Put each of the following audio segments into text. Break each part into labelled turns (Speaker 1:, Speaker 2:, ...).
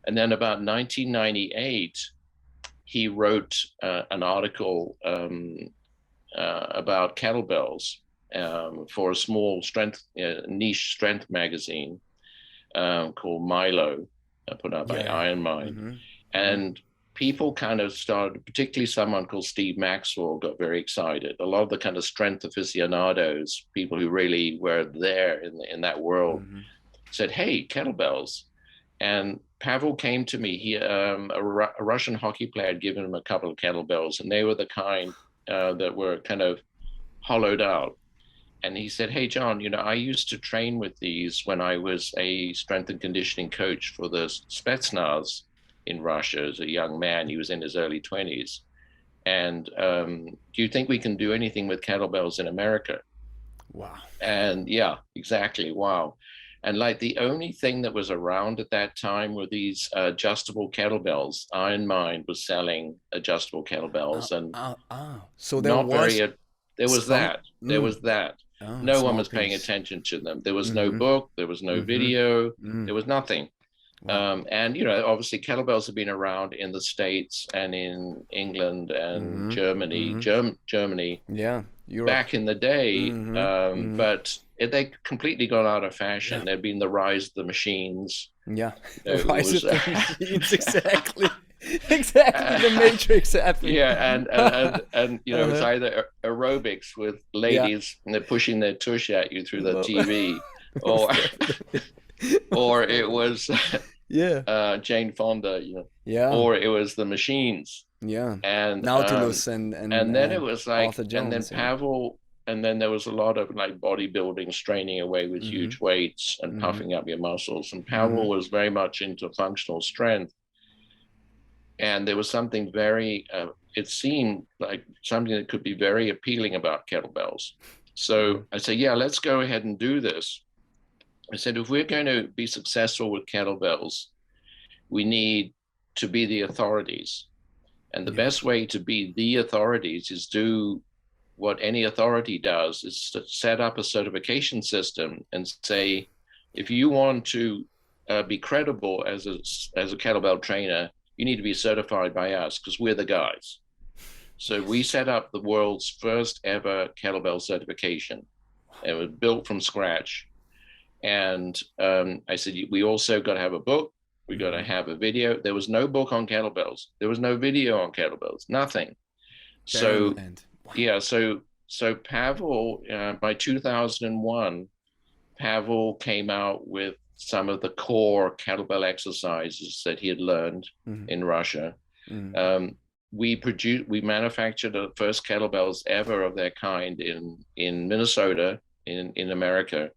Speaker 1: And then about 1998, he wrote an article about kettlebells for a small niche strength magazine called Milo, put out by
Speaker 2: Yeah.
Speaker 1: Iron Mind.
Speaker 2: Mm-hmm. Mm-hmm.
Speaker 1: And people kind of started, particularly someone called Steve Maxwell, got very excited. A lot of the kind of strength aficionados, people who really were there in that world,
Speaker 2: Mm-hmm.
Speaker 1: said, "Hey, kettlebells." And Pavel came to me. A Russian hockey player had given him a couple of kettlebells, and they were the kind that were kind of hollowed out. And he said, "Hey, John, I used to train with these when I was a strength and conditioning coach for the Spetsnaz in Russia as a young man. He was in his early 20s. And do you think we can do anything with kettlebells in America?"
Speaker 2: Wow.
Speaker 1: And yeah, exactly. Wow. And like the only thing that was around at that time were these adjustable kettlebells. Iron Mind was selling adjustable kettlebells, and
Speaker 2: So there
Speaker 1: not
Speaker 2: was
Speaker 1: very, there was
Speaker 2: some
Speaker 1: that. There was that. No one
Speaker 2: small
Speaker 1: was paying
Speaker 2: piece.
Speaker 1: attention to them. There was no
Speaker 2: Mm-hmm.
Speaker 1: book, there was no
Speaker 2: Mm-hmm.
Speaker 1: video,
Speaker 2: Mm.
Speaker 1: there was nothing.
Speaker 2: Wow.
Speaker 1: And obviously kettlebells have been around in the States and in England and
Speaker 2: Mm-hmm. Mm-hmm.
Speaker 1: Germany
Speaker 2: Yeah. Europe.
Speaker 1: back in the day,
Speaker 2: Mm-hmm. Mm-hmm.
Speaker 1: but they completely gone out of
Speaker 2: Yeah.
Speaker 1: fashion. There'd been the rise of the machines.
Speaker 2: Yeah.
Speaker 1: It
Speaker 2: Rise
Speaker 1: was
Speaker 2: of the machines, exactly. Exactly, the Matrix, exactly.
Speaker 1: yeah, and it's
Speaker 2: Uh-huh.
Speaker 1: either aerobics with
Speaker 2: Yeah.
Speaker 1: ladies and they're pushing their tush at you through the
Speaker 2: Mo-
Speaker 1: TV, or
Speaker 2: Most definitely.
Speaker 1: or
Speaker 2: Most
Speaker 1: it
Speaker 2: definitely.
Speaker 1: was
Speaker 2: Yeah.
Speaker 1: Jane Fonda,
Speaker 2: Yeah.
Speaker 1: or it was the machines,
Speaker 2: Yeah.
Speaker 1: and
Speaker 2: Nautilus and
Speaker 1: then it was like,
Speaker 2: Arthur
Speaker 1: and then
Speaker 2: Jones, yeah.
Speaker 1: Pavel, and then there was a lot of like bodybuilding, straining away with
Speaker 2: Mm-hmm.
Speaker 1: huge weights and
Speaker 2: Mm-hmm.
Speaker 1: puffing up your muscles. And
Speaker 2: Mm-hmm.
Speaker 1: Pavel was very much into functional strength, and there was something very, it seemed like something that could be very appealing about kettlebells.
Speaker 2: Mm-hmm.
Speaker 1: So I said, yeah, let's go ahead and do this. I said, if we're going to be successful with kettlebells, we need to be the authorities. And the
Speaker 2: Yeah.
Speaker 1: best way to be the authorities is do what any authority does, is to set up a certification system and say, if you want to be credible as a kettlebell trainer, you need to be certified by us because we're the guys. So we
Speaker 2: Yes.
Speaker 1: set up the world's first ever kettlebell certification. It was built from scratch. And I said, we also got to have a book. We got to
Speaker 2: Mm-hmm.
Speaker 1: have a video. There was no book on kettlebells. There was no video on kettlebells. Nothing. So
Speaker 2: Fairyland. Wow.
Speaker 1: yeah, so Pavel, by 2001, Pavel came out with some of the core kettlebell exercises that he had learned
Speaker 2: Mm-hmm.
Speaker 1: in Russia.
Speaker 2: Mm-hmm.
Speaker 1: We manufactured the first kettlebells ever of their kind in Minnesota, in America,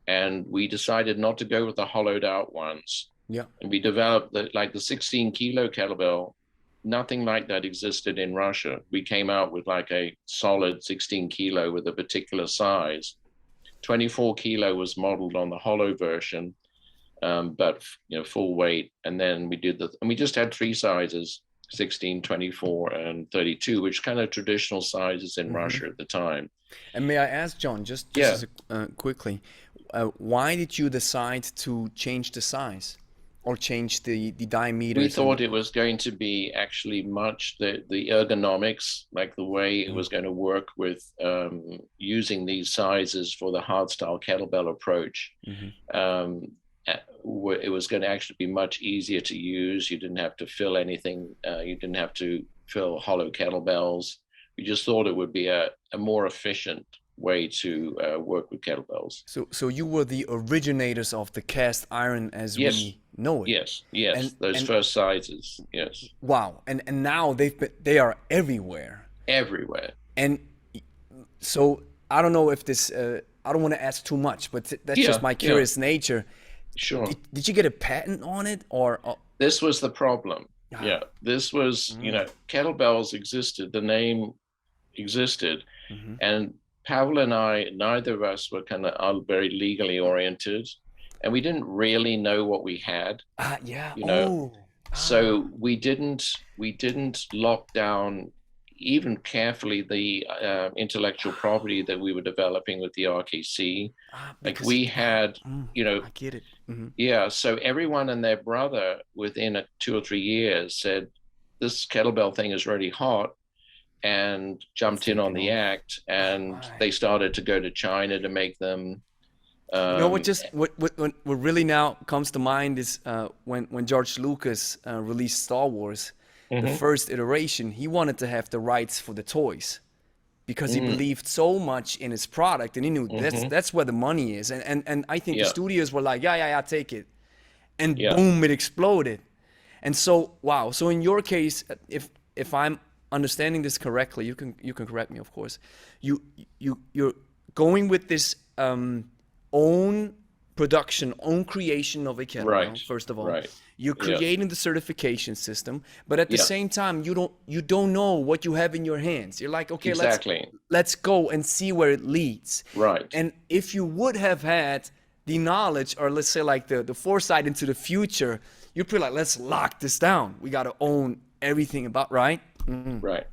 Speaker 1: and we decided not to go with the hollowed out ones.
Speaker 2: Yeah.
Speaker 1: And we developed the 16 kilo kettlebell. Nothing like that existed in Russia. We came out with like a solid 16 kilo with a particular size. 24 kilo was modeled on the hollow version, but full weight. And then we just had three sizes: 16, 24, and 32, which kind of traditional sizes in
Speaker 2: Mm-hmm.
Speaker 1: Russia at the time.
Speaker 2: And may I ask, John, just
Speaker 1: Yeah,
Speaker 2: as a, quickly, why did you decide to change the size or change the
Speaker 1: we
Speaker 2: diameters and?
Speaker 1: thought it was going to be actually the ergonomics, like the way it
Speaker 2: Mm.
Speaker 1: was going to work with using these sizes for the hardstyle kettlebell approach.
Speaker 2: Mm-hmm.
Speaker 1: Um, it was going to actually be much easier to use. You didn't have to fill anything. You didn't have to fill hollow kettlebells. We just thought it would be a more efficient way to work with kettlebells.
Speaker 2: So you were the originators of the cast iron as
Speaker 1: Yes,
Speaker 2: we know it,
Speaker 1: yes. Those
Speaker 2: and
Speaker 1: first sizes, yes,
Speaker 2: wow, and now they are everywhere,
Speaker 1: everywhere.
Speaker 2: and so I don't know if this I don't want to ask too much, but that's just
Speaker 1: Yeah,
Speaker 2: my
Speaker 1: yeah,
Speaker 2: curious nature.
Speaker 1: sure.
Speaker 2: Did you get a patent on it or?
Speaker 1: This was the problem.
Speaker 2: Ah,
Speaker 1: Yeah, this was,
Speaker 2: mm,
Speaker 1: kettlebells existed, the name existed.
Speaker 2: mm-hmm.
Speaker 1: And Pavel and I, neither of us were kind of very legally oriented, and we didn't really know what we had,
Speaker 2: Ah, yeah.
Speaker 1: you know.
Speaker 2: Oh, ah,
Speaker 1: So we didn't lock down even carefully the intellectual property that we were developing with the RKC. Like
Speaker 2: Because
Speaker 1: we had, you know,
Speaker 2: I get it.
Speaker 1: yeah, so everyone and their brother within 2 or 3 years said, this kettlebell thing is really hot, and
Speaker 2: Let's
Speaker 1: jumped in
Speaker 2: take
Speaker 1: on
Speaker 2: it
Speaker 1: the
Speaker 2: off.
Speaker 1: act.
Speaker 2: Oh
Speaker 1: And
Speaker 2: my.
Speaker 1: they started to go to China to make them.
Speaker 2: You know what
Speaker 1: Um,
Speaker 2: just what really now comes to mind is when George Lucas released Star Wars, the
Speaker 1: mhm,
Speaker 2: first iteration, he wanted to have the rights for the toys because he
Speaker 1: mm,
Speaker 2: believed so much in his product and he knew
Speaker 1: mhm,
Speaker 2: that's where the money is. And I think the
Speaker 1: yeah,
Speaker 2: studios were like, yeah, take it. And
Speaker 1: yeah,
Speaker 2: boom, it exploded. And so, wow. So in your case, if I'm understanding this correctly, you can correct me, of course. You're going with this own production, own creation of a
Speaker 1: right,
Speaker 2: kettlebell. First of all,
Speaker 1: right,
Speaker 2: you're
Speaker 1: yeah,
Speaker 2: creating the certification system, but at the
Speaker 1: yeah,
Speaker 2: same time, you don't know what you have in your hands. You're like, okay,
Speaker 1: exactly,
Speaker 2: let's go and see where it leads.
Speaker 1: right.
Speaker 2: And if you would have had the knowledge, or let's say like the foresight into the future, you'd be like, let's lock this down. We got to own everything about, right?
Speaker 1: Right.